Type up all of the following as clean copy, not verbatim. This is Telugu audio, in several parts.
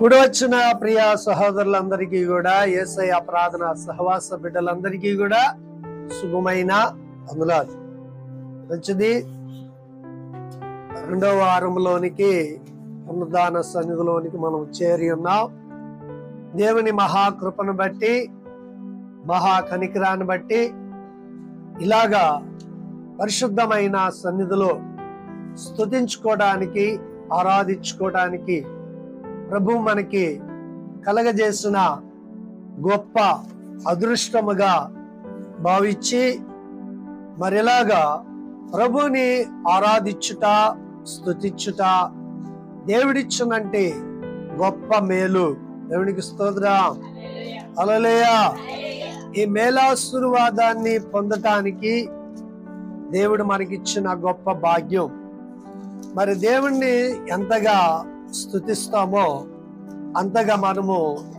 కూడి వచ్చిన ప్రియ సహోదరులందరికీ కూడా, యేసయ్య ప్రార్థన సహవాస బిడ్డలందరికీ కూడా శుభమైన వందనాలు. మంచిది. రెండవ వారంలోనికి, పునరుద్ధాన సన్నిధిలోనికి మనం చేరి ఉన్నాం. దేవుని మహాకృపను బట్టి, మహా కనికరాన్ని బట్టి ఇలాగా పరిశుద్ధమైన సన్నిధిలో స్తుతించుకోవడానికి, ఆరాధించుకోవడానికి ప్రభు మనకి కలగజేసిన గొప్ప అదృష్టముగా భావించి మరిలాగా ప్రభుని ఆరాధించుట, స్తుతించుట దేవుడిచ్చునంటే గొప్ప మేలు. దేవునికి స్తోత్రం. హల్లెలూయా. ఈ మేలాశీర్వాదాన్ని పొందటానికి దేవుడు మనకిచ్చిన గొప్ప భాగ్యం. మరి దేవుణ్ణి ఎంతగా స్తుతిస్తామో అంతగా మనము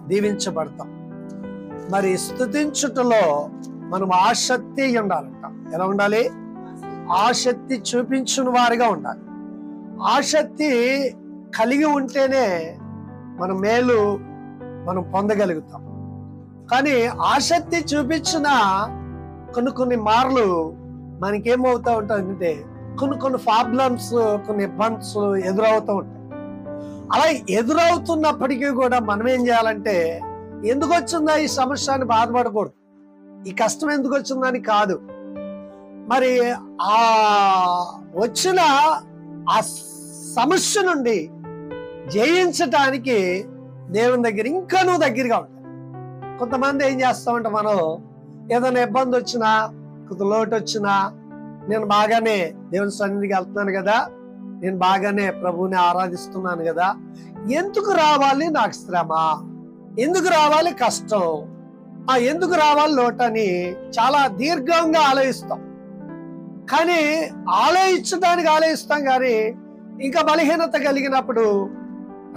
దీవించబడతాం. మరి స్తుతించుటలో మనం ఆసక్తి ఉండాలంట. ఎలా ఉండాలి? ఆసక్తి చూపించిన వారిగా ఉండాలి. ఆసక్తి కలిగి ఉంటేనే మన మేలు మనం పొందగలుగుతాం. కానీ ఆసక్తి చూపించిన కొన్ని మార్లు మనకేమవుతా ఉంటాయంటే కొన్ని ప్రాబ్లమ్స్, కొన్ని ఇబ్బందులు ఎదురవుతూ ఉంటాయి. అలా ఎదురవుతున్నప్పటికీ కూడా మనం ఏం చేయాలంటే, ఎందుకు వచ్చిందా ఈ సమస్య అని బాధపడకూడదు. ఈ కష్టం ఎందుకు వచ్చిందని కాదు. మరి ఆ వచ్చిన ఆ సమస్య నుండి జయించటానికి దేవుని దగ్గర ఇంకా నువ్వు దగ్గరగా ఉంటావు. కొంతమంది ఏం చేస్తామంటే, మనం ఏదైనా ఇబ్బంది వచ్చినా, కొంత లోటు వచ్చినా, నేను బాగానే దేవుని సన్నిధికి వెళ్తున్నాను కదా, నేను బాగానే ప్రభువుని ఆరాధిస్తున్నాను కదా, ఎందుకు రావాలి నాకు శ్రమ, ఎందుకు రావాలి కష్టం, ఎందుకు రావాలి లోటని చాలా దీర్ఘంగా ఆలోచిస్తాం. కానీ ఆలోచించడానికి ఆలోచిస్తాం, కానీ ఇంకా బలహీనత కలిగినప్పుడు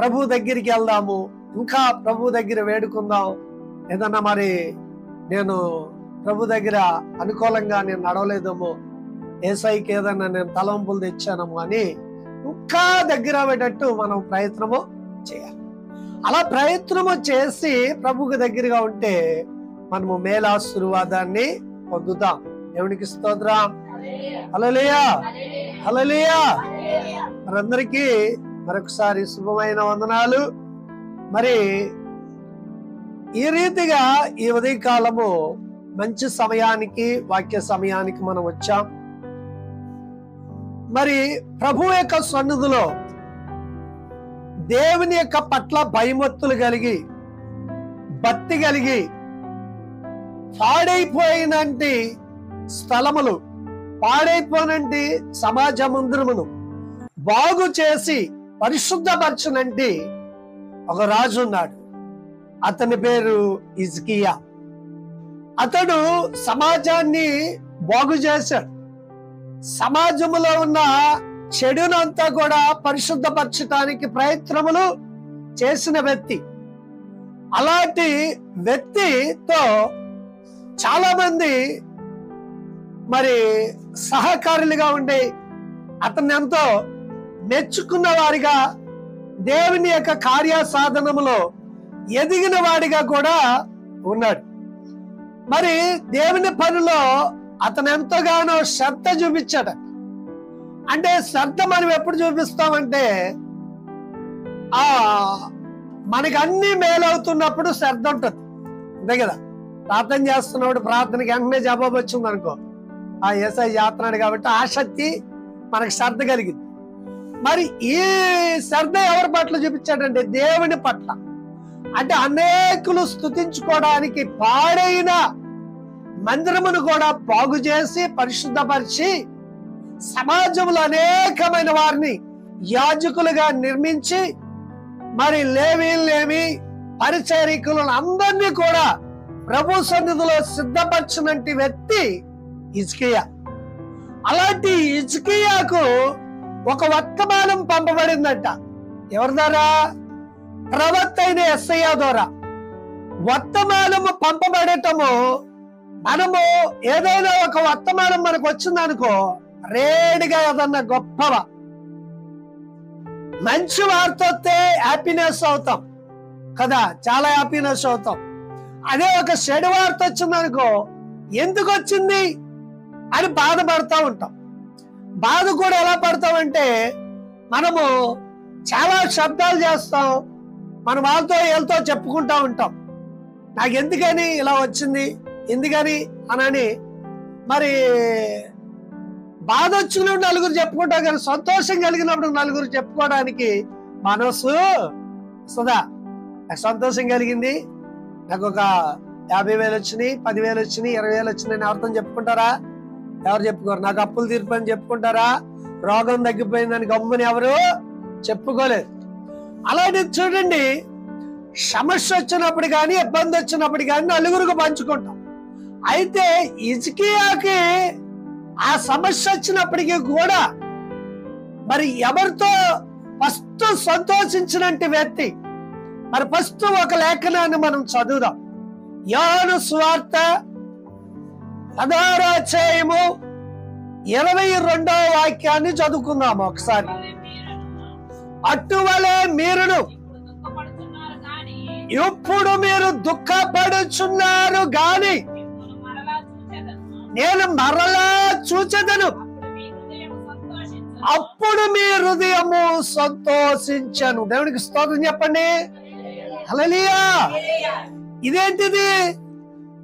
ప్రభు దగ్గరికి వెళ్దాము, ఇంకా ప్రభు దగ్గర వేడుకుందాం. ఏదన్నా మరి నేను ప్రభు దగ్గర అనుకూలంగా నేను నడవలేదేమో, ఏసైకి ఏదన్నా నేను తలంపులు తెచ్చానము అని ఇంకా దగ్గర అయ్యేటట్టు మనం ప్రయత్నము చేయాలి. అలా ప్రయత్నము చేసి ప్రభుకు దగ్గరగా ఉంటే మనము మేలాశీర్వాదాన్ని పొందుతాం. దేవునికి స్తోత్రం. హల్లెలూయా, హల్లెలూయా. మనందరికీ మరొకసారి శుభమైన వందనాలు. మరి ఈ రీతిగా ఈ ఉదయకాలము మంచి సమయానికి, వాక్య సమయానికి మనం వచ్చాం. మరి ప్రభు యొక్క సన్నిధిలో దేవుని యొక్క పట్ల భయభక్తులు కలిగి, భక్తి కలిగి, పాడైపోయినంటి స్థలములు, పాడైపోయినంటి సమాజ మందిరమును బాగు చేసి పరిశుద్ధపరచునంటి ఒక రాజు ఉన్నాడు. అతని పేరు హిజ్కియా. అతడు సమాజాన్ని బాగు చేశాడు. సమాజంలో ఉన్న చెడునంతా కూడా పరిశుద్ధపరచడానికి ప్రయత్నములు చేసిన వ్యక్తి. అలాంటి వ్యక్తితో చాలా మంది మరి సహకారులుగా ఉండి అతన్ని ఎంతో మెచ్చుకున్న వారిగా, దేవుని యొక్క కార్యసాధనములో ఎదిగిన వాడిగా కూడా ఉన్నాడు. మరి దేవుని పనిలో అతను ఎంతగానో శ్రద్ధ చూపించాడు. అంటే శ్రద్ధ మనం ఎప్పుడు చూపిస్తామంటే, మనకి అన్ని మేలవుతున్నప్పుడు శ్రద్ధ ఉంటుంది, అంతే కదా. ప్రార్థన చేస్తున్నప్పుడు ప్రార్థనకి వెంటనే జవాబు వచ్చింది అనుకో, యేసయ్య చేస్తున్నాడు కాబట్టి ఆసక్తి మనకి శ్రద్ధ కలిగింది. మరి ఈ శ్రద్ధ ఎవరి పట్ల చూపించాడంటే దేవుని పట్ల. అంటే అనేకులు స్తుతించుకోవడానికి పాడైన మందిరమును కూడా బాగు చేసి పరిశుద్ధపరిచి సమాజంలో అనేకమైన వారిని యాజకులుగా నిర్మించి, మరి లేవీలేమి పరిచారికులను అందరినీ కూడా ప్రభు సన్నిధిలో సిద్ధపరిచినటువంటి వ్యక్తి హిజ్కియా. అలాంటి హిజ్కియాకు ఒక వర్తమానం పంపబడిందట. ఎవరి ద్వారా? ప్రవక్త అయిన యెషయా ద్వారా. వర్తమానము పంపబడటము, మనము ఏదైనా ఒక వర్తమానం మనకు వచ్చిందనుకో, రేడిగా ఏదన్నా గొప్పవా మంచి వార్త వస్తే హ్యాపీనెస్ అవుతాం. కదా, చాలా హ్యాపీనెస్ అవుతాం. అదే ఒక చెడు వార్త వచ్చిందనుకో, ఎందుకు వచ్చింది అని బాధపడతా ఉంటాం. బాధ కూడా ఎలా పడతామంటే, మనము చాలా శబ్దాలు చేస్తాం, మన వాళ్ళతో వీళ్ళతో చెప్పుకుంటా ఉంటాం, నాకు ఎందుకని ఇలా వచ్చింది, ఎందుకని అని. మరి బాధ వచ్చినప్పుడు నలుగురు చెప్పుకుంటాం, కానీ సంతోషం కలిగినప్పుడు నలుగురు చెప్పుకోవడానికి మనసు వస్తుందా? నాకు సంతోషం కలిగింది, నాకు ఒక 50,000 వచ్చినాయి, 10,000 వచ్చినాయి, 20,000 వచ్చినాయి అని ఎవరితో చెప్పుకుంటారా? ఎవరు చెప్పుకోరు. నాకు అప్పులు తీర్పని చెప్పుకుంటారా? రోగం తగ్గిపోయిందని గమ్ముని ఎవరు చెప్పుకోలేదు. అలాంటి చూడండి, సమస్య వచ్చినప్పుడు కానీ ఇబ్బంది వచ్చినప్పుడు కానీ నలుగురికి పంచుకుంటాం. అయితే హిజ్కియాకి ఆ సమస్య వచ్చినప్పటికీ కూడా మరి ఎవరితో ఫస్ట్ సంతోషించినట్టు వ్యక్తి, మరి ఫస్ట్ ఒక లేఖనాన్ని మనం చదువుదాం. యోహాను సువార్త 16వ అధ్యాయము 22వ వాక్యాన్ని చదువుకుందాము ఒకసారి. అటువలే మీరును ఇప్పుడు మీరు దుఃఖపడుచున్నారు గాని నేను మరలా చూచెదను, అప్పుడు మీ హృదయము సంతోషించను. దేవునికి స్తోత్రం చెప్పండి. హల్లెలూయా. ఇదేంటిది?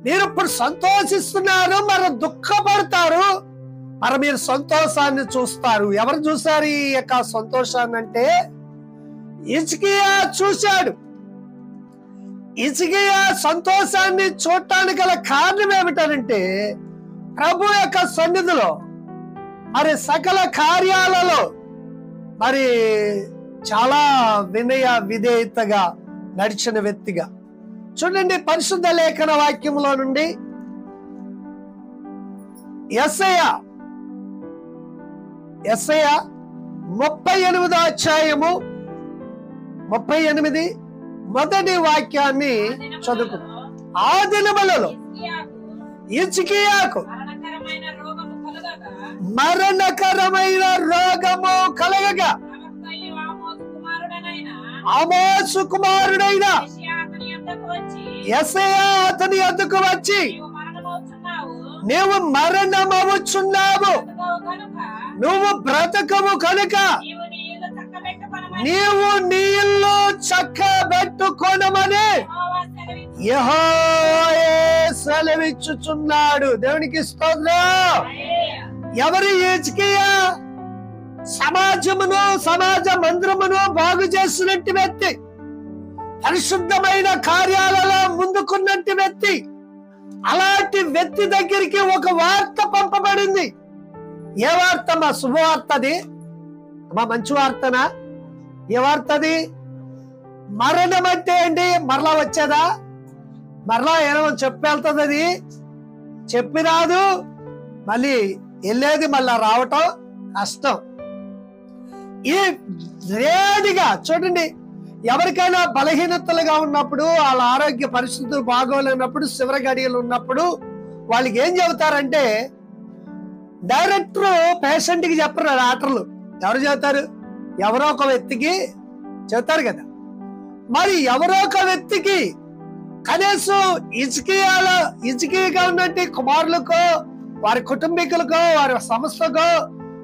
మీరు ఇప్పుడు సంతోషిస్తున్నారు, మరి దుఃఖపడతారు, మరి మీరు సంతోషాన్ని చూస్తారు. ఎవరు చూశారు ఈ యొక్క సంతోషాన్ని అంటే హిజ్కియా చూశాడు. హిజ్కియా సంతోషాన్ని చూడటానికి గల కారణం ఏమిటంటే, ప్రభు యొక్క సన్నిధిలో మరి సకల కార్యాలలో మరి చాలా వినయ విధేయతగా నడిచిన వ్యక్తిగా. చూడండి, పరిశుద్ధ లేఖన వాక్యంలో నుండి యెషయా 38వ అధ్యాయము 38 మొదటి వాక్యాన్ని చదువుకు. ఆ దినములలో హిజ్కియాకు మరణకరమైన రోగము కలగగా ఆమోసు కుమారుడైన యెషయా అతని వద్దకు వచ్చి, నీవు మరణమవుచున్నావు, నువ్వు బ్రతకము కనుక నీవు నీ ఇల్లు చక్కబెట్టుకొనమని యెహోవా సెలవిచ్చుచున్నాడు. దేవునికి స్తోత్రం. ఎవరు హిజ్కియా? సమాజమును, సమాజ మందిరమును బాగు చేసినట్టు వ్యక్తి, పరిశుద్ధమైన కార్యాలలో ముందుకున్నట్టు వ్యక్తి. అలాంటి వ్యక్తి దగ్గరికి ఒక వార్త పంపబడింది. ఏ వార్త? మా శుభవార్తది, మా మంచి వార్తనా? ఏ వార్తది? మరణం అంటే ఏంటి? మరలా వచ్చేదా? మరలా ఏమో చెప్పి వెళ్తుంది, అది చెప్పి రాదు, మళ్ళీ వెళ్ళేది మళ్ళా రావటం కష్టం. ఈ రేడిగా చూడండి, ఎవరికైనా బలహీనతలుగా ఉన్నప్పుడు, వాళ్ళ ఆరోగ్య పరిస్థితులు బాగోలేనప్పుడు, చివరి గడియలు ఉన్నప్పుడు వాళ్ళకి ఏం చెబుతారంటే, డైరెక్టర్ పేషెంట్ కి చెప్పరు, డాక్టర్లు ఎవరు చెబుతారు? ఎవరో ఒక వ్యక్తికి చెబుతారు కదా. మరి ఎవరో ఒక వ్యక్తికి కనీసం హిజ్కియాగా ఉన్నట్టు కుమారులకో, వారి కుటుంబీకులకో, వారి సంస్థకో,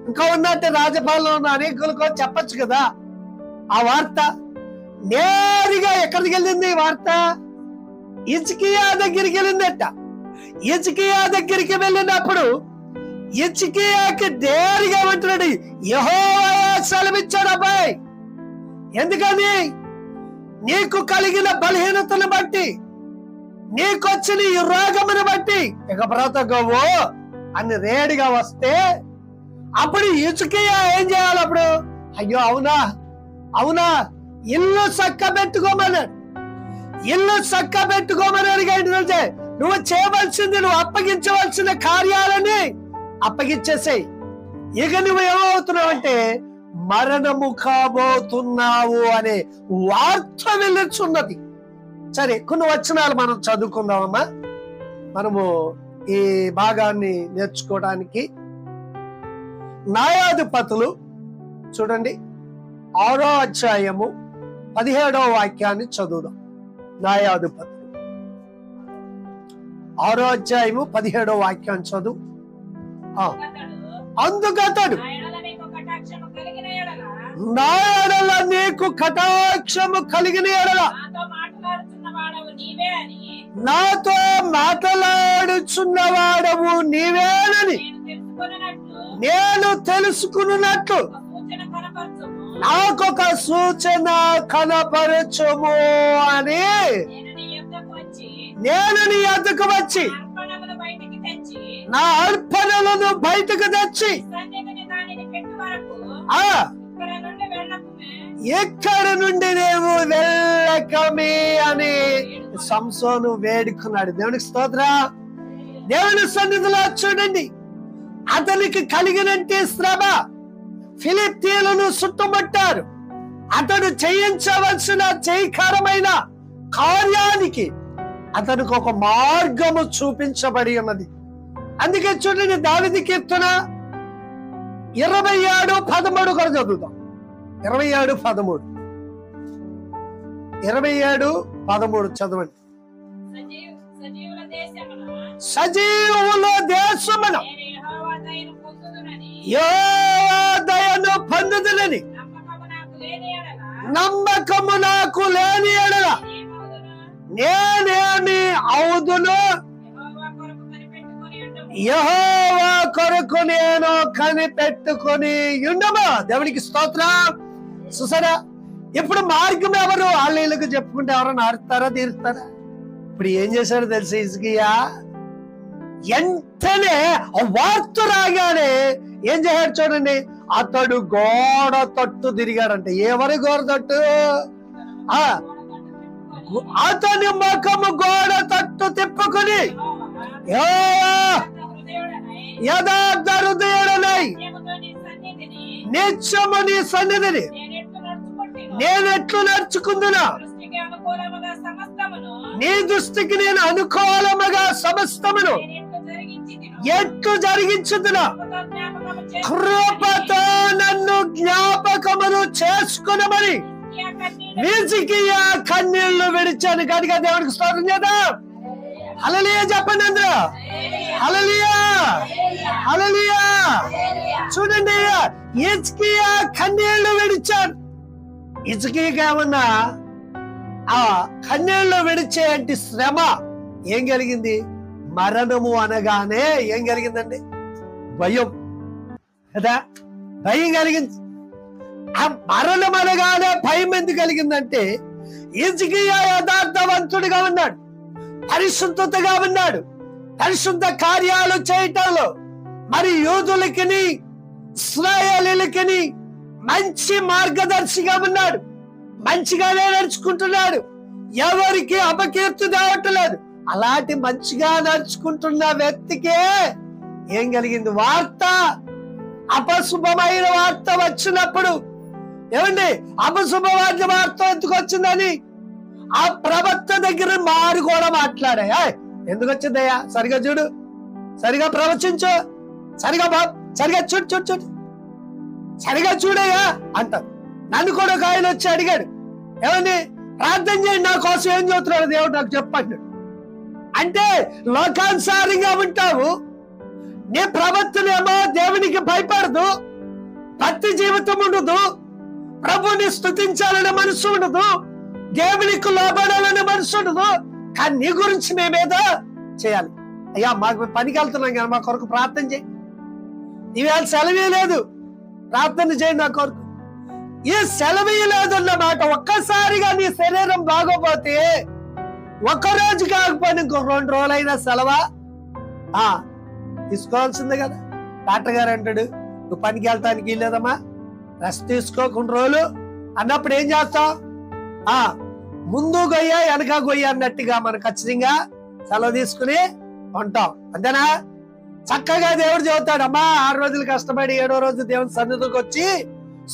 ఇంకా ఉన్నట్టు రాజపాలన ఉన్న అనేకులకో చెప్పచ్చు కదా ఆ వార్త. నేరుగా ఎక్కడికి వెళ్ళింది ఈ వార్త? హిజ్కియా దగ్గరికి వెళ్ళిందట. హిజ్కియా దగ్గరికి వెళ్ళినప్పుడు హిజ్కియాకి నేరుగా అంటున్నాడు, యెహోవా సెలవిచ్చాడు అబ్బాయి. ఎందుకని? నీకు కలిగిన బలహీనతను బట్టి, నీకొచ్చిన ఈ రోగమును బట్టి ఇక బ్రతకవు అని రేడిగా వస్తే, అప్పుడు హిజ్కియా ఏం చేయాలి? అప్పుడు అయ్యో అవునా అవునా, ఇల్లు చక్క పెట్టుకోమన్నాడు. ఇల్లు చక్క పెట్టుకోమన్నాడు. ఏంటంటే నువ్వు చేయవలసింది, నువ్వు అప్పగించవలసిన కార్యాలని అప్పగించేసేయి. ఇక నువ్వు ఏమవుతున్నావు అంటే మరణము కాబోతున్నావు అనే వార్త వెళ్ళుచున్నది. సరే, కొన్ని వచనాలు మనం చదువుకుందామమ్మా. మనము ఈ భాగాన్ని నేర్చుకోవడానికి న్యాయాధిపతులు చూడండి 6వ అధ్యాయము 17వ వాక్యాన్ని చదువుదాం. న్యాయాధిపతులు 6వ అధ్యాయము 17వ వాక్యం చదువు. అందుకతడు నా ఎడల నీకు కటాక్షము కలిగిన ఎడల నాతో మాట్లాడుచున్నవాడవు నీవేనని నేను తెలుసుకున్నట్లు నాకొక సూచన కనపరచుము అని నేను నీ యొద్దకు వచ్చి నా అర్పణలను బయటకు తెచ్చి ఎక్కడ నుండి నేను వెళ్ళకమే అని సంసోను వేడుకున్నాడు. దేవునికి స్తోత్ర. దేవుని సన్నిధిలో చూడండి, అతనికి కలిగినంటే శ్రమ. ఫిలిష్తీయులను చుట్టుముట్టారు. అతడు చేయించవలసిన జయకరమైన కార్యానికి అతనికి ఒక మార్గము చూపించబడి ఉన్నది. అందుకే చూడండి, దావీదు కీర్తన 27:13 కూడా చదువుతాం. 27:13 చదవండి. సజీవుల దేశమున యెహోవా దయను పొందుదునని నమ్మకము నాకు లేని ఎడల నేనేమి అవుదును? యెహోవా కొరకు నేను కనిపెట్టుకొని ఉండమా. దేవునికి స్తోత్రం. చూసారా, ఇప్పుడు మార్గం ఎవరు? వాళ్ళకి చెప్పుకుంటే ఎవరైనా ఆరుతారా, తీరుతారా? ఇప్పుడు ఏం చేశాడు తెలిసి హిజ్కియా? వెంటనే వార్త రాగానే ఏం చేశాడు చూడండి, అతడు గోడ తట్టు తిరిగాడంట. ఎవరి గోడ తట్టు? అతని ముఖము గోడ తట్టు తిప్పుకుని యథార్థ హృదయుడనై నిత్యము నీ సన్నిధిని నేనెట్లు నడుచుకుందునా? నీ దృష్టికి నేను అనుకూలముగా సమస్తమును ఎట్లు జరిగించుదునా? కృపతో నన్ను జ్ఞాపకమును చేసుకునమని హిజ్కియా కన్నీళ్లు విడిచాను. కనుక దేవుడికి స్తోత్రం చేద్దాం. హల్లెలూయా చెప్పండి అందరూ. హల్లెలూయా, హల్లెలూయా. చూడండి, హిజ్కియా కన్నీళ్లు విడిచాడు. హిజ్కియాకి ఏమన్నా ఆ కన్నీళ్లు విడిచే అంటే శ్రమ ఏం కలిగింది? మరణము అనగానే ఏం కలిగిందండి? భయం కదా, భయం కలిగింది. ఆ మరణం అనగానే భయం ఎందుకు కలిగిందంటే, హిజ్కియా యథార్థవంతుడిగా ఉన్నాడు, పరిశుద్ధతగా ఉన్నాడు, పరిశుద్ధ కార్యాలు చేయటంలో మరి యూదులకిని ఇశ్రాయేలీయులకిని మంచి మార్గదర్శిగా ఉన్నాడు, మంచిగానే నడుచుకుంటున్నాడు, ఎవరికి అపకీర్తి తేవట్లేదు. అలాంటి మంచిగా నడుచుకుంటున్న వ్యక్తికే ఏం కలిగింది? వార్త, అపశుభమైన వార్త వచ్చినప్పుడు. ఏమండి, అపశుభమైన వార్త ఎందుకు వచ్చిందని ఆ ప్రవక్త దగ్గర మారు కూడా మాట్లాడా. ఎందుకు వచ్చిందయ్యా? సరిగా చూడు, సరిగా ప్రవచించు, సరిగా చూడు సరిగా చూడయ్యా అంటారు. నన్ను కూడా ఒక ఆయన వచ్చి అడిగాడు, ఏమండి ప్రార్థన చేయండి నా కోసం, ఏం చదువుతున్నాడు దేవుడు నాకు చెప్పండి. అంటే లోకానుసారంగా ఉంటావు. నీ ప్రవర్తనేమో దేవునికి భయపడదు, భక్తి జీవితం ఉండదు, ప్రభుని స్తుతించాలనే మనసు ఉండదు, దేవునికి లోబడాలనే మనసు ఉండదు. కానీ నీ గురించి మేమేదో చేయాలి. అయ్యా మాకు పనికి వెళ్తున్నాం కానీ మా కొరకు ప్రార్థన చేయి, ఇవాళ సెలవే లేదు, ప్రార్థన చేయండి నా కొరకు. ఈ సెలవే లేదన్నమాట. ఒక్కసారిగా నీ శరీరం బాగోపోతే ఒక్కరోజు కాకపోయినా ఇంకో 2 రోజులైనా సెలవా తీసుకోవాల్సిందే కదా. డాక్టర్ గారు అంటాడు, నువ్వు పనికి వెళ్తానికి లేదమ్మా, రెస్ట్ తీసుకో 2 రోజులు అన్నప్పుడు ఏం చేస్తావు? ముందు గొయ్య వెనక గొయ్య అన్నట్టుగా మనం ఖచ్చితంగా సెలవు తీసుకుని ఉంటాం, అంతేనా? చక్కగా దేవుడు చెబుతాడు, అమ్మా 6 రోజులు కష్టపడి 7వ రోజు దేవుని సన్నిధికి వచ్చి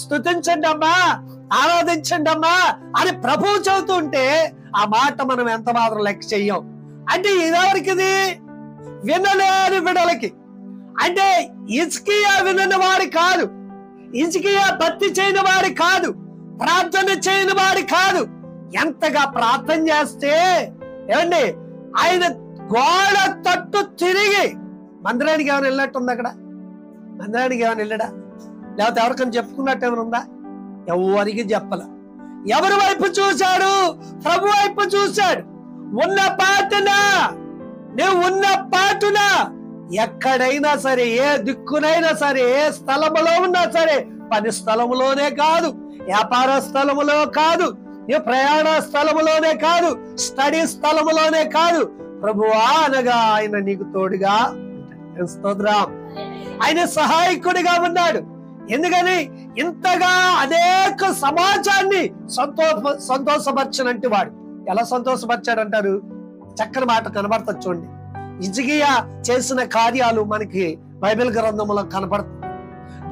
స్తుతించండి అమ్మా, ఆరాధించండి అమ్మా అని ప్రభువు చెబుతుంటే ఆ మాట మనం ఎంత మాత్రం లెక్క చెయ్యం. అంటే ఇదెవరికిది? వినలేని బిడ్డలకి. అంటే హిజ్కియా వినని వాడి కాదు, హిజ్కియా భక్తి చేయని వాడి కాదు, ప్రార్థన చేయని వాడి కాదు, ఎంతగా ప్రార్థన చేస్తే ఏమండి ఆయన గోడ తట్టు తిరిగి, మందిరానికి ఏమైనా వెళ్ళినట్టుంది అక్కడ? మందిరానికి ఏమైనా వెళ్ళడా? లేకపోతే ఎవరికైనా చెప్పుకున్నట్టు ఏమైనా ఉందా? ఎవరికి చెప్పల. ఎవరి వైపు చూశాడు? ప్రభు వైపు చూశాడు. ఉన్న పాటున, నువ్వు ఉన్న పాటున ఎక్కడైనా సరే, ఏ దిక్కునైనా సరే, ఏ స్థలములో ఉన్నా సరే, పని స్థలములోనే కాదు, వ్యాపార స్థలములో కాదు, నీ ప్రయాణ స్థలములోనే కాదు, స్టడీ స్థలములోనే కాదు, ప్రభువా అనగా ఆయన నీకు తోడుగా ఉంటాడు. స్తోత్రం. ఆయన సహాయకుడిగా ఉన్నాడు. ఎందుకని? ఇంతగా అనేక సమాజాన్ని సంతోషపరచనంటి వాడు. ఎలా సంతోషపరిచాడంటారు? చక్కని మాట కనబడుతుంది చూడండి. హిజ్కియా చేసిన కార్యాలు మనకి బైబిల్ గ్రంథంలో కనబడుతుంది.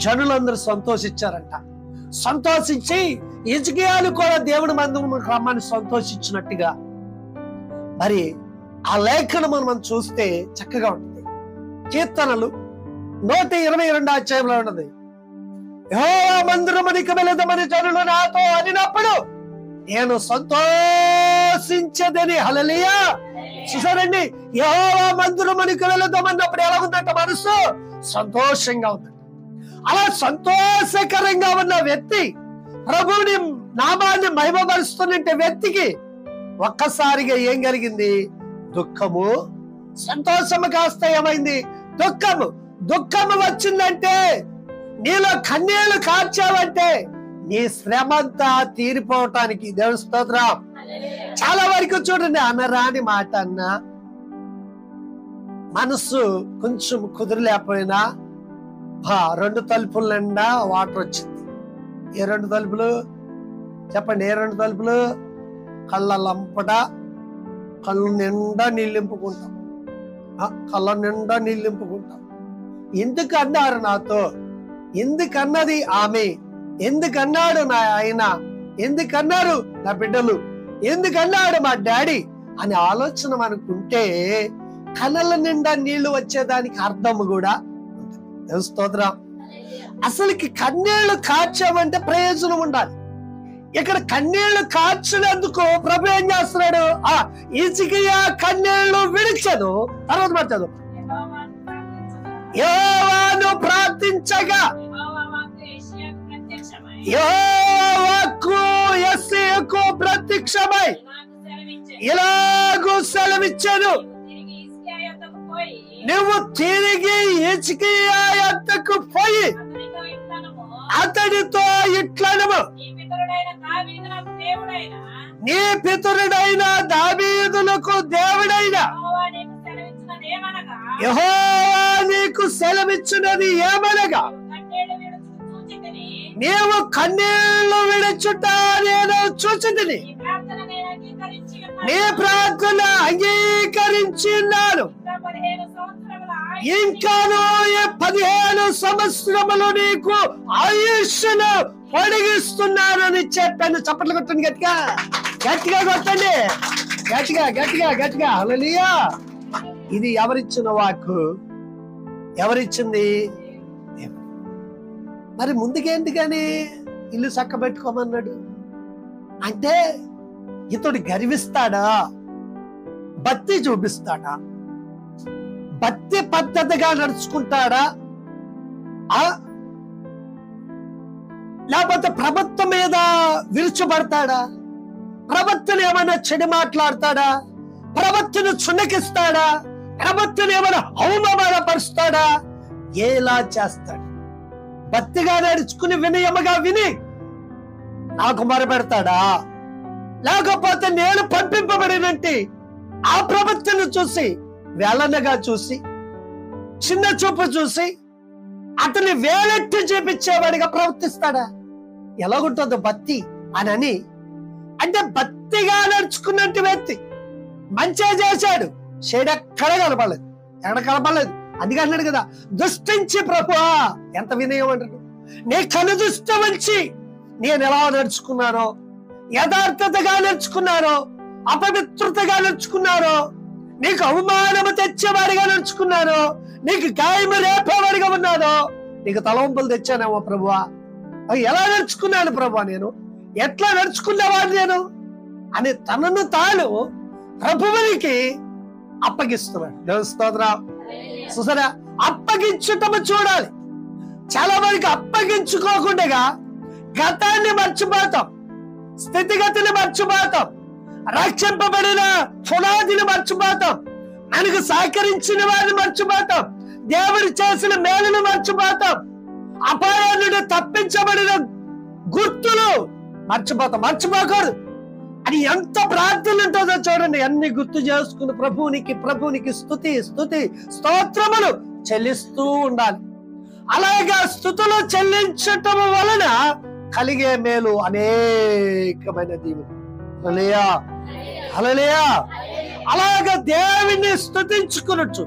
జనులందరూ సంతోషించారంట. సంతోషించి హిజ్కియాను కూడా దేవుని మందిరం రమ్మని సంతోషించినట్టుగా మరి ఆ లేఖనం మనం చూస్తే చక్కగా ఉంటుంది. కీర్తనలు 122 అధ్యాయంలో ఉన్నది. యెహోవా మందిరమునికి వెళదామని జనులు నాతో అనినప్పుడు నేను సంతోషించదని. హల్లెలూయా. చూసారండి, యెహోవా మందిరమునికి వెళదామన్నప్పుడు ఎలా ఉందంట? మనసు సంతోషంగా ఉందంట. అలా సంతోషకరంగా ఉన్న వ్యక్తి, ప్రభువుని నామాన్ని మహిమపరుస్తున్న వ్యక్తికి ఒక్కసారిగా ఏం కలిగింది? దుఃఖము. సంతోషము కాస్త ఏమైంది? దుఃఖము. దుఃఖము వచ్చిందంటే, నీలో కన్నీళ్లు కార్చావంటే నీ శ్రమంతా తీరిపోవటానికి. దేవుని స్తోత్రం. చాలా వరకు చూడండి, అనరాని మాట అన్నా, మనసు కొంచెం కుదిరలేకపోయినా 2 తలుపుల నిండా వాటర్ వచ్చింది. ఏ 2 తలుపులు చెప్పండి? ఏ 2 తలుపులు? కళ్ళ లంపట, కళ్ళు నిండా నీళ్ళు నింపుకుంటాం. కళ్ళ నిండా నీళ్ళు నింపుకుంటాం. ఎందుకు అన్నారు నాతో? ఎందుకన్నది ఆమె? ఎందుకన్నాడు నా ఆయన? ఎందుకన్నారు నా బిడ్డలు? ఎందుకన్నాడు మా డాడీ అనే ఆలోచన మనకుంటే కళ్ళ నిండా నీళ్లు వచ్చేదానికి అర్థం కూడా ఉంటుంది. స్తోత్రం. అసలుకి కన్నీళ్లు కార్చామంటే ప్రయోజనం ఉండాలి. ఇక్కడ కన్నీళ్లు కార్చినందుకు ప్రభు ఏం చేస్తున్నాడు? హిజ్కియా కన్నీళ్లు విడిచను. తర్వాత మార్చదు. యెహోవాను ప్రార్థించగా యెహోవాకు యెషయాకు ప్రత్యక్షమై ఇలాగూ సెలవిచ్చాను, నువ్వు తిరిగి హిజ్కియా యొద్దకు పోయి అతడితో ఇట్లనము, నీ పితరుడైన దావీదునకు దేవుడైన యెహోవా నీకు సెలవిచ్చినది ఏమనగా, నీవు కన్నీళ్లు విడుచుట నేను చూచితిని, నీ ప్రార్థన అంగీకరించినాను, ఇంకాను 15 సంవత్సరములు నీకు ఆయుష్ను పొడిగిస్తున్నానని చెప్పాను. చప్పట్లు కొట్టండి, గట్టిగా గట్టిగా కొట్టండి, గట్టిగా గట్టిగా గట్టిగా. హల్లెలూయా. ఇది ఎవరిచ్చిన వాక్కు? ఎవరిచ్చింది? మరి ముందుకేంటి కానీ ఇల్లు చక్కబెట్టుకోమన్నాడు అంటే, ఇతడు గర్విస్తాడా? భక్తి చూపిస్తాడా? భక్తి పద్ధతిగా నడుచుకుంటాడా? లేకపోతే ప్రభుత్వం మీద విరుచుపడతాడా? ప్రభుత్వం ఏమైనా చెడు మాట్లాడతాడా? ప్రభుత్వం చున్నకిస్తాడా? ప్రభుత్వం ఏమైనా అవమానపరుస్తాడా? ఎలా చేస్తాడు? భక్తిగా నడుచుకుని వినయముగా విని నాకు మొరపెడతాడా? లేకపోతే నేను పంపింపబడినంటే ఆ ప్రభుత్వం చూసి వేలనగా చూసి చిన్న చూపు చూసి అతన్ని వేలెత్తి చూపించేవాడిగా ప్రవర్తిస్తాడా? ఎలాగుంటుందో భక్తి అని అంటే, భక్తిగా నడుచుకున్నట్టు వ్యక్తి మంచిగా చేశాడు, చెడెక్కడ కనపడలేదు, ఎక్కడ కనపడలేదు. అందుకే అన్నాడు కదా, దుష్టించి ప్రభువా, ఎంత వినయం అంటాడు, నీ కను దృష్టి ఉంచి నేను ఎలా నడుచుకున్నానో, యథార్థతగా నడుచుకున్నానో, అపవిత్రతగా నడుచుకున్నానో, నీకు అవమానము తెచ్చేవాడిగా నడుచుకున్నానో, నీకు గాయము రేపేవాడిగా ఉన్నానో, నీకు తలవంపులు తెచ్చానేమో ప్రభువా, ఎలా నడుచుకున్నాను ప్రభువా, నేను ఎట్లా నడుచుకున్నవాడు నేను? అని తనను తాను ప్రభువునికి అప్పగిస్తున్నాడు. దేవుని స్తోత్రం. చూసారా, అప్పగించటము చూడాలి. చాలా మందికి అప్పగించుకోకుండా గతాన్ని మర్చిపోతాం, స్థితిగతిని మర్చిపోతాం, రక్షింపబడిన పునాదిని మర్చిపోతాం, మనకు సహకరించిన వారిని మర్చిపోతాం, దేవుడు చేసిన మేలును మర్చిపోతాం, అపాయాన్ని తప్పించబడిన గుర్తులు మర్చిపోతాం. మర్చిపోకూడదు. అది ఎంత ప్రార్థన ఉంటుందో చూడండి. అన్ని గుర్తు చేసుకుని ప్రభువునికి స్తుతి స్తోత్రములు చెల్లిస్తూ ఉండాలి. అలాగా స్తుతులు చెల్లించటం వలన కలిగే మేలు అనేకమైన దీవులు. హల్లెలూయా, హల్లెలూయా. అలాగా దేవుని స్తుతించుకునొచ్చు.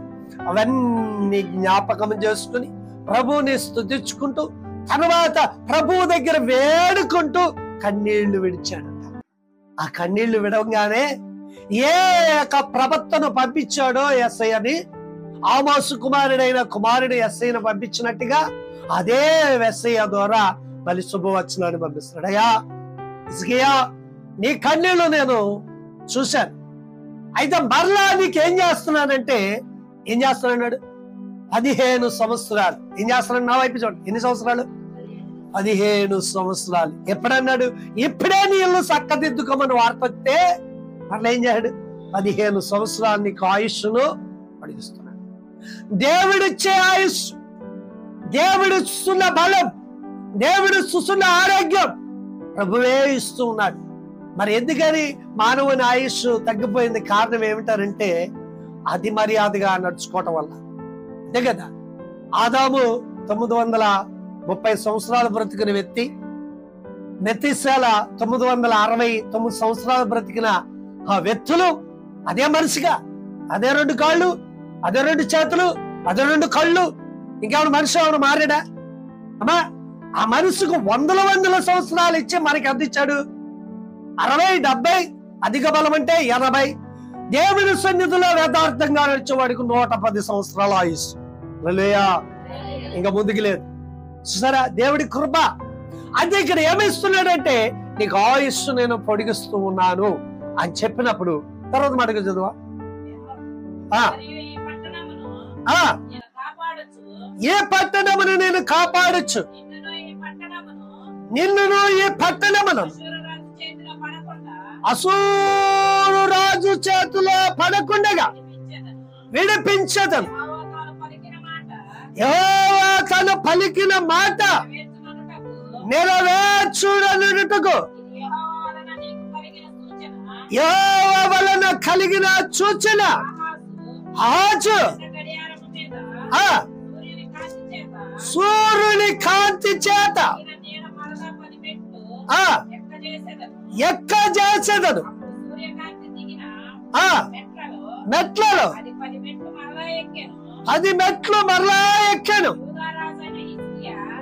అవన్నీ జ్ఞాపకం చేసుకుని ప్రభువుని స్తుతించుకుంటూ తర్వాత ప్రభువు దగ్గర వేడుకుంటూ కన్నీళ్లు విడిచాడంట. ఆ కన్నీళ్లు విడవగానే ఏ యొక్క ప్రవక్తను పంపించాడో యేసయ్యని, ఆమోసు కుమారుడు యేసయ్యను పంపించినట్టుగా అదే యేసయ్య ద్వారా మళ్ళీ శుభవచనాన్ని పంపిస్తున్నాడు. అయ్యా హిజ్కియా, నీ కన్నీళ్లు నేను చూశాను. అయితే మరలా నీకేం చేస్తున్నానంటే, ఏం చేస్తున్నాడు? 15 సంవత్సరాలు. ఏం చేస్తున్నాడు? నా వైపు చూడండి. ఎన్ని సంవత్సరాలు? 15 సంవత్సరాలు. ఎప్పుడన్నాడు? ఇప్పుడే నీ ఇల్లు చక్కదిద్దుకోమని వార్త వస్తే మరలా ఏం చేశాడు? 15 సంవత్సరాలు నీకు ఆయుష్ను పొడిగిస్తున్నాడు. దేవుడిచ్చే ఆయుష్, దేవుడిస్తున్న బలం, దేవుడిస్తున్న ఆరోగ్యం ప్రభువే ఇస్తూ ఉన్నాడు. మరి ఎందుకని మానవుని ఆయుష్ తగ్గిపోయింది? కారణం ఏమిటారంటే అది మర్యాదగా నడుచుకోవటం వల్ల. అంతే కదా. ఆదాము 930 సంవత్సరాలు బ్రతికిన వ్యక్తి, మెతుషెల 969 సంవత్సరాలు బ్రతికిన ఆ వ్యక్తులు అదే మనిషిగా, అదే 2 కాళ్ళు, అదే 2 చేతులు, అదే 2 కళ్ళు. ఇంకేమైనా మనిషి ఎవరు మారాడా? అమ్మా, ఆ మనిషికి వందల సంవత్సరాలు ఇచ్చి మనకి అందించాడు. 60, 70, అధిక బలం అంటే 80. దేవుని సన్నిధిలో యథార్థంగా నడిచేవాడికి 110 సంవత్సరాల ఆయుష్. హల్లెలూయా. ఇంకా ముందుకు లేదు. చూసారా, దేవుడి కృప. అదే ఇక్కడ ఏమిస్తున్నాడంటే, నీకు ఆయుష్ నేను పొడిగిస్తూ ఉన్నాను అని చెప్పినప్పుడు తర్వాత మాటగా చదువా. ఏ పట్టణమును నేను కాపాడొచ్చు, నిన్నును ఈ పట్టణమును అసూరు రాజు చేతిలో పడకుండగా విడిపించదను. యెహోవా తను పలికిన మాట నెరవేర్చుటకు యెహోవా వలన కలిగిన సూచన ఆహాజు సూర్యుని కాంతి చేత ఎక్క చేసేదను. మెట్లలో 10 మెట్లు మరలా ఎక్కాను.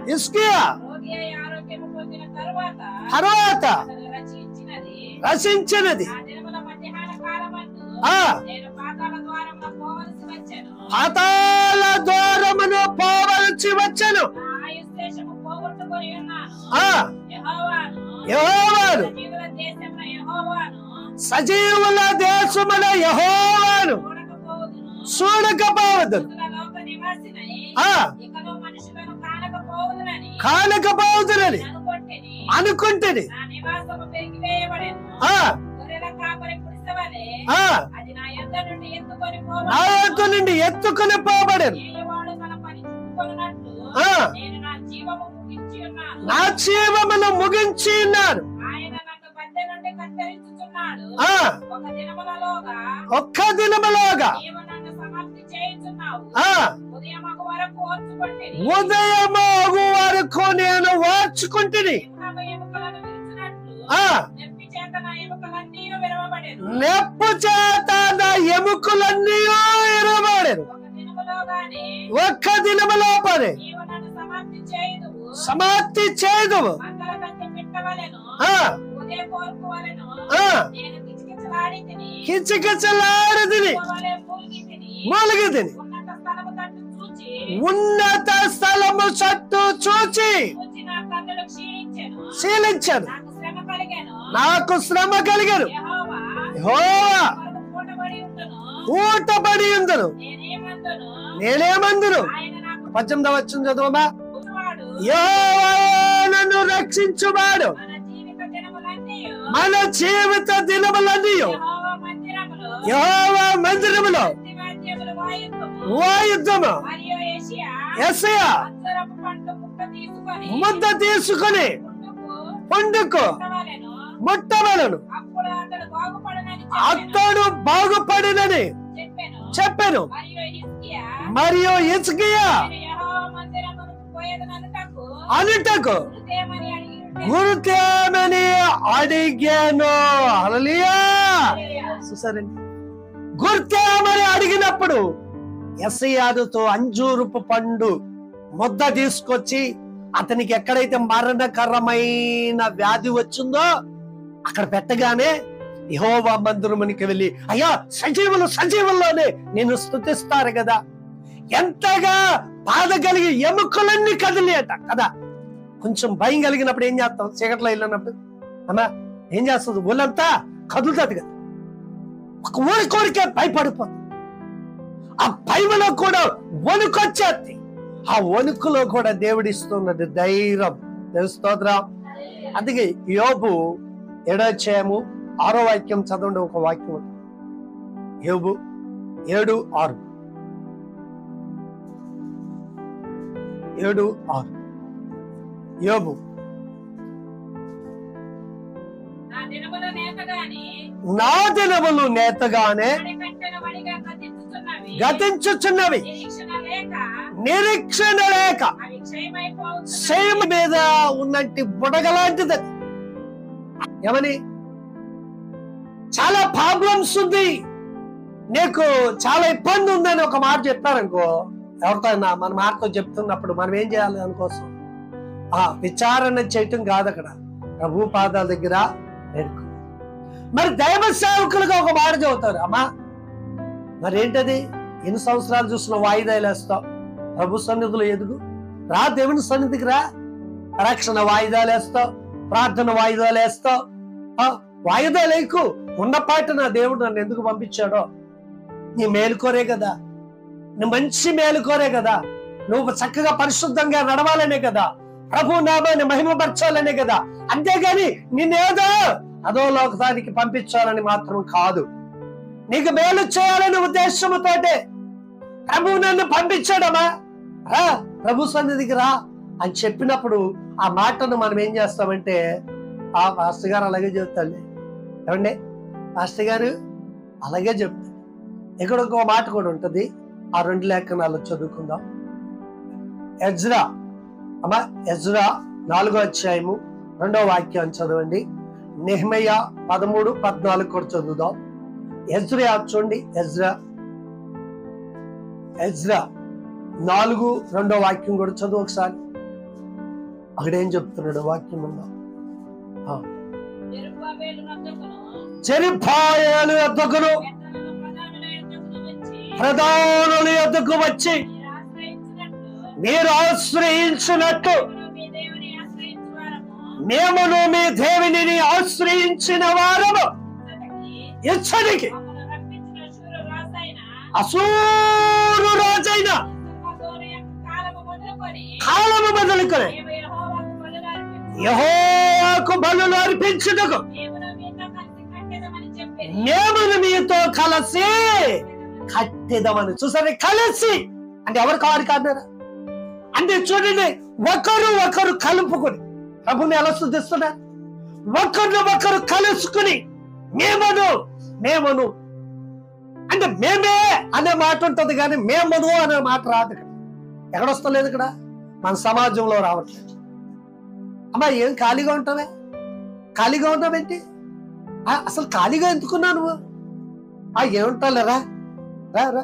హిజ్కియా తర్వాత రచించినది పాతాళ ద్వారమును పోవలసి వచ్చెను. యెహోవాను సజీవుల దేశమున యెహోవాను చూడకపోవదును, కానకపోవదునని అనుకుంటేని నా యొద్ద నుండి ఎత్తుకుని పోబడను. నా జీవమును ముగించి ఉన్నాను. ఒక్క దినములోగా ఉదయమగు వరకు నేను ఓర్చుకుంటుని. నెప్పు చేత నా ఎముకలన్నీ విరవబడెను. ఒక్క దినములో పడే సమాప్తి చేయదువు. కిచకిచలాడితిని, మూలిగితిని. ఉన్నత స్థలము చుట్టూ చూచి క్షీణించాను. నాకు శ్రమ కలిగను. యెహోవా ఊటబడి ఉందును, నేనేమందును. 18వ వచనం చదవమా. యెహోవా నన్ను రక్షించువాడు, మన జీవిత దినములన్నీ యెహోవా మందిరములో వాయుద్ధము. యెషయా ముద్ద తీసుకుని పండుకు ముట్టవలను, అతడు బాగుపడినని చెప్పాను. మరియు హిజ్కియా అనుటకు గుర్తేమని అడిగాను. హల్లెలూయా. చూసారండి, గుర్తేమని అడిగినప్పుడు యెషయాతో అంజూరపు పండు ముద్ద తీసుకొచ్చి అతనికి ఎక్కడైతే మరణకరమైన వ్యాధి వచ్చిందో అక్కడ పెట్టగానే యెహోవా మందిరమునికి వెళ్ళి, అయ్యా సజీవులు సజీవుల్లోనే నేను స్తుతిస్తారు కదా. ఎంతగా బాధ కలిగి ఎముకలన్నీ కదిలేట కదా. కొంచెం భయం కలిగినప్పుడు ఏం చేస్తాం? చీకట్లో వెళ్ళినప్పుడు అమ్మా ఏం చేస్తుంది? ఒళ్ళంతా కదులుతుంది కదా. ఒక ఊరి కోరికే భయపడిపోతుంది. ఆ భయములో కూడా వణుకొచ్చేది. ఆ వణుకులో కూడా దేవుడిస్తున్నది ధైర్యం. స్తోత్రం. అందుకే యోబు 7వ అధ్యాయము 6వ వాక్యం చదవండి. ఒక వాక్యం యోబు 7:6. 7:6 యోబు. నా దినములు నేతగానే గతించుచున్నవి, నిరీక్షణ లేక క్షయం మీద ఉన్నట్టు బుడగలాంటిది. ఏమని? చాలా ప్రాబ్లమ్స్ ఉంది, నీకు చాలా ఇబ్బంది ఉందని ఒక మాట చెప్పారనుకో, ఎవరికైనా మన మాటతో చెప్తున్నప్పుడు మనం ఏం చేయాలి? దానికోసం విచారణ చేయటం కాదు, అక్కడ ప్రభు పాదాల దగ్గర నేర్చుకో. మరి దైవ సేవకులుగా ఒక మాట చెబుతారు, అమ్మా మరి ఏంటది? ఎన్ని సంవత్సరాలు చూసిన వాయిదాలు వేస్తావు? ప్రభు సన్నిధిలో ఎదుగు రా, దేవుని సన్నిధికి రా. రక్షణ వాయిదాలు వేస్తావు, ప్రార్థన వాయిదాలు వేస్తావు. వాయిదాలు ఎక్కువ ఉన్నపాటి నా దేవుడు నన్ను ఎందుకు పంపించాడో నీ మేలుకోరే కదా, నువ్వు మంచి మేలుకోరే కదా, నువ్వు చక్కగా పరిశుద్ధంగా నడవాలనే కదా, ప్రభు నామాన్ని మహిమపరచాలనే కదా. అంతేగాని నిన్నేదో అదో లోకానికి పంపించాలని మాత్రం కాదు. నీకు మేలు చేయాలనే ఉద్దేశంతోటే ప్రభు నన్ను పంపించాడమ్మా, రా ప్రభు సన్నిధికి రా అని చెప్పినప్పుడు ఆ మాటను మనం ఏం చేస్తామంటే, ఆ మాస్టర్ గారు అలాగే చెప్తాడు. ఏమండి మాస్టర్ గారు అలాగే చెప్తాడు. ఇక్కడ ఇంకో మాట కూడా ఉంటది, ఆ 2 లేఖనాలు చదువుకుందాం. ఎజ్రా అమ్మా, ఎజ్రా 4వ అధ్యాయము 2వ వాక్యం చదవండి. నెహెమయా 13-14 కూడా చదువుదాం. ఎజ్రా చూడండి, ఎజ్రా 4:2 వాక్యం కూడా చదువు ఒకసారి. అక్కడేం చెప్తున్నాడు వాక్యం ఉందా? జెరుబ్బాబెలు యొద్దకును ప్రధానుల యొద్దకు వచ్చి మీరు ఆశ్రయించినట్టు మేమును మీ దేవునిని ఆశ్రయించిన వారము ఇచ్చడికి అసూరు రాజైన కాలము మొదలుకొని యెహోవాకు బలులు అర్పించుటకు మేమును మీతో కలిసి కట్టెదమని. చూసారు, కలిసి అంటే ఎవరు కావాలి కాదన్నారా? అంటే చూడండి, ఒకరు కలుపుకొని ప్రభుని ఎలా స్తుతిస్తున్నారు. ఒకరు కలుసుకుని మేమను అంటే మేమే అనే మాట ఉంటది, కానీ మేమను అనే మాట రాదు. ఎక్కడొస్తలేదు, ఇక్కడ మన సమాజంలో రావట్లేదు. అమ్మా ఏం ఖాళీగా ఉంటావే? ఖాళీగా ఉన్నావేంటి? అసలు ఖాళీగా ఎందుకున్నా నువ్వు? ఏముంటావులేరా, రా రా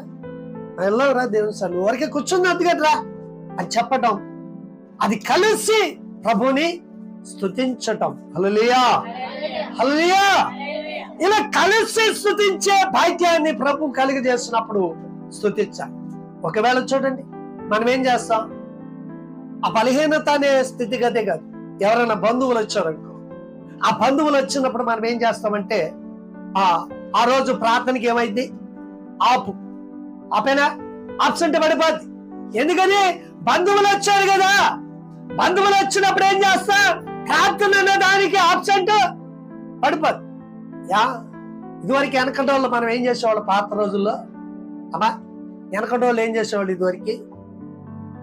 వెళ్ళవురా దేవుని సార్, నువ్వు వరకే కూర్చుంది అందుకని రా అని చెప్పటం, అది కలిసి ప్రభుని స్తుతించటం. హల్లెలూయా, హల్లెలూయా. ఇలా కలిసి స్తుతించే భాగ్యాన్ని ప్రభు కలిగజేసినప్పుడు స్తుతించాలి. ఒకవేళ చూడండి, మనం ఏం చేస్తాం? ఆ బలహీనత అనే స్థితిగతే కాదు. ఎవరైనా బంధువులు వచ్చారనుకో, ఆ బంధువులు వచ్చినప్పుడు మనం ఏం చేస్తామంటే ఆ రోజు ప్రార్థనకి ఏమైంది? ఆపేనా? ఆబ్సెంట్ పడిపోద్ది. ఎందుకని? బంధువులు వచ్చారు కదా. బంధువులు వచ్చినప్పుడు ఏం చేస్తా? ప్రార్థన అనే దానికి ఆబ్సెంట్ పడిపోద్ది. ఇదివరకు వెనకటి వాళ్ళు మనం ఏం చేసేవాళ్ళు పాత రోజుల్లో? అమ్మా, వెనకటి వాళ్ళు ఏం చేసేవాళ్ళు? ఇదివరకు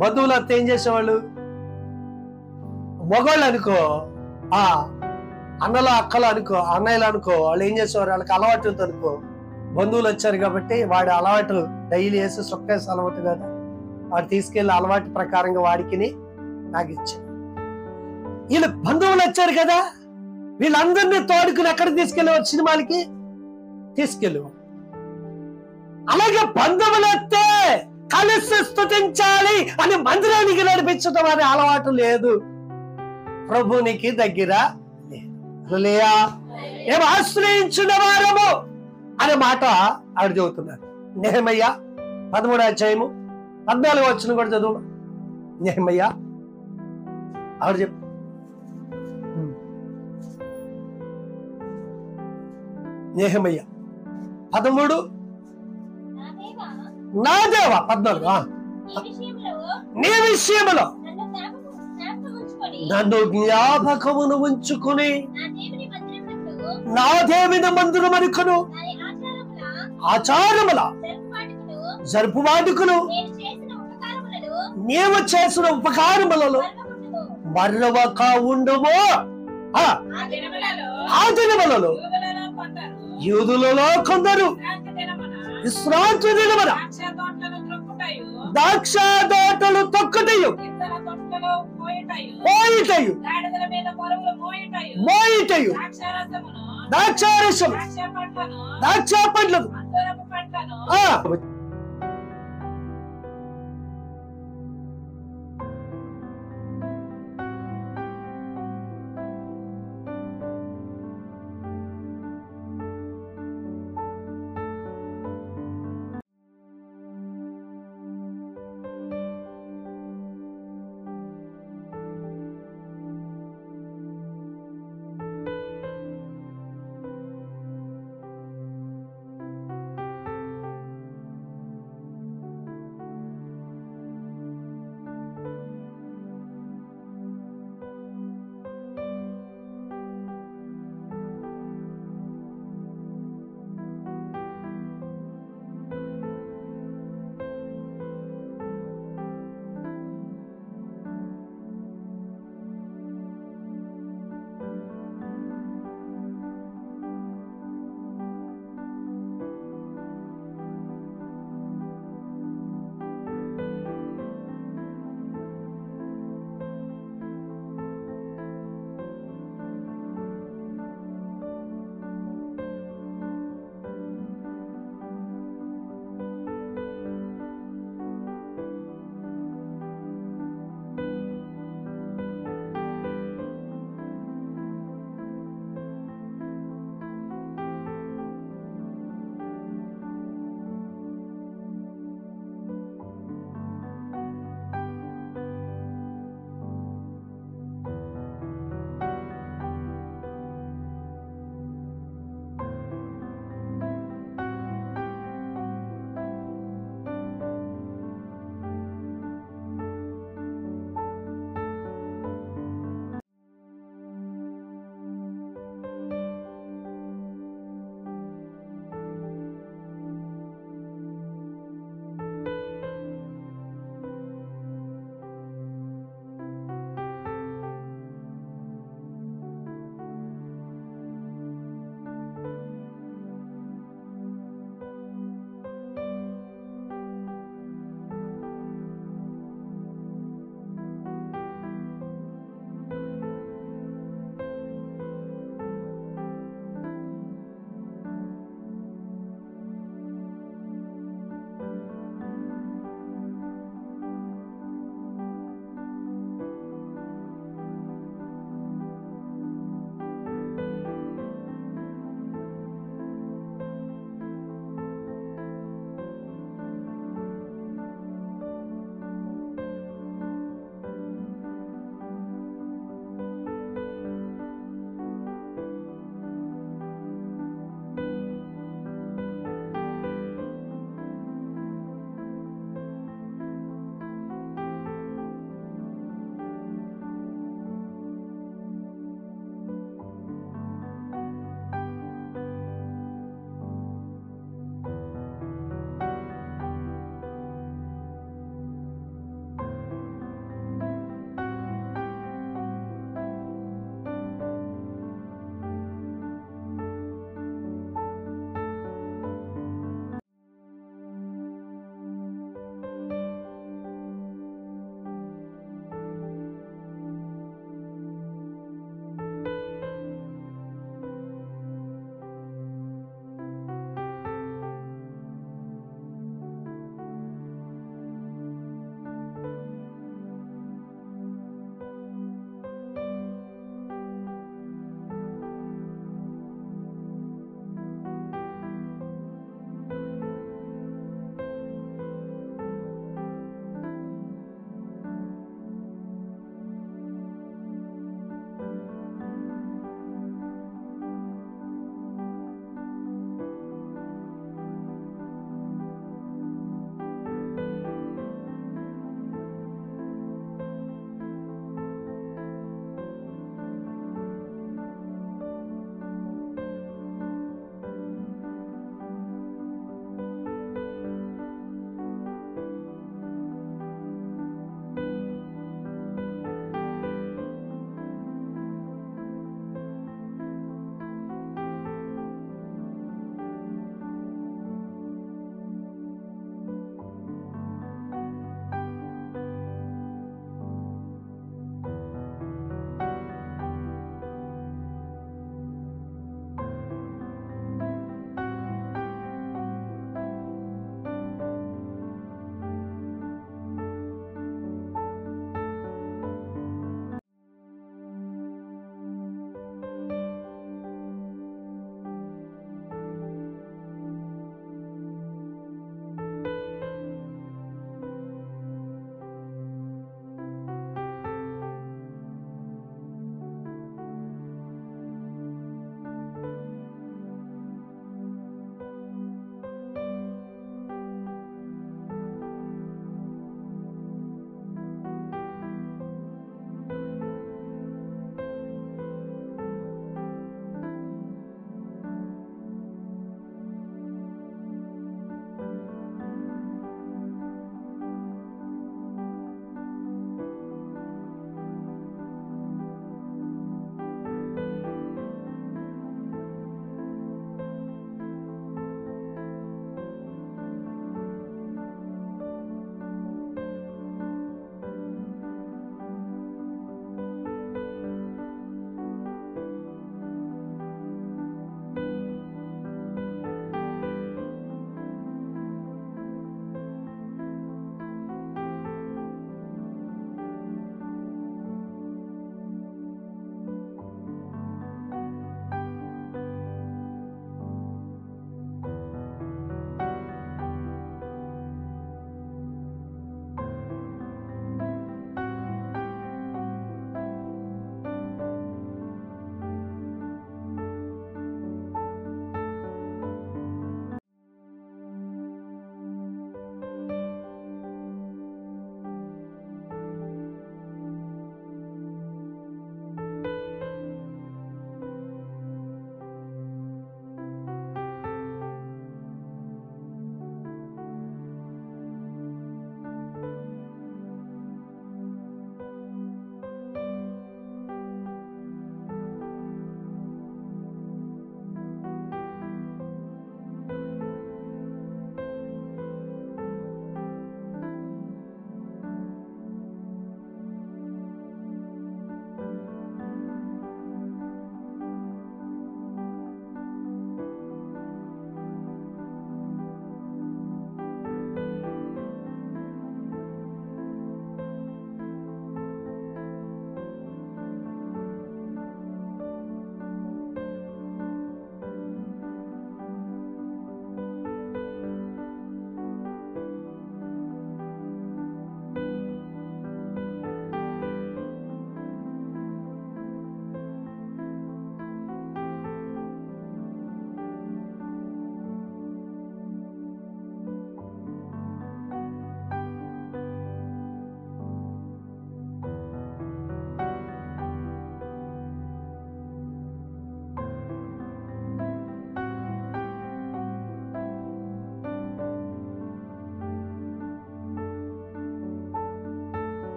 బంధువులు వస్తే ఏం చేసేవాళ్ళు? మగవాళ్ళు అనుకో, అన్నలు అక్కలు అనుకో, అన్నయ్యలు అనుకో, వాళ్ళు ఏం చేసేవారు? వాళ్ళకి అలవాటు అనుకో, బంధువులు వచ్చారు కాబట్టి వాడి అలవాటు డైలీ వేసి సొక్కేసి అలవాటు కదా, వాడు తీసుకెళ్లి అలవాటు ప్రకారంగా వాడికి నాకు ఇచ్చారు. వీళ్ళు బంధువులు వచ్చారు కదా, వీళ్ళందరినీ తోడుకుని ఎక్కడ తీసుకెళ్ళేవారు? సినిమాలకి తీసుకెళ్ళేవారు. అలాగే బంధువులు వస్తే కలిసి స్తుతించాలి అని మందిరానికి నడిపించడం అనే అలవాటు లేదు, ప్రభునికి దగ్గర లేదు. ఏం ఆశ్రయించిన వారము అనే మాట ఆవిడ చదువుతున్నారు. నెహెమయ్య 13వ అధ్యాయము 14వ వచనం కూడా చదువు. నెహెమయ్య ఆవిడ చెప్పు. నెహెమయ్య 13 నా దేవా 14 నీ విషయములో నన్ను జ్ఞాపకమును ఉంచుకుని నా దేవుని మందిరమునకును ఆచారముల జరుపువాడుకును నీవు చేసిన ఉపకారములలో మరవక ఉండుము. ఆ దినములలో యూదులలో కొందరు విశ్రాంతి దినమున ద్రాక్ష తోటలు తొక్కుటయు మోయిటయు ద్రాక్షారసము ద్రాక్ష పండ్లు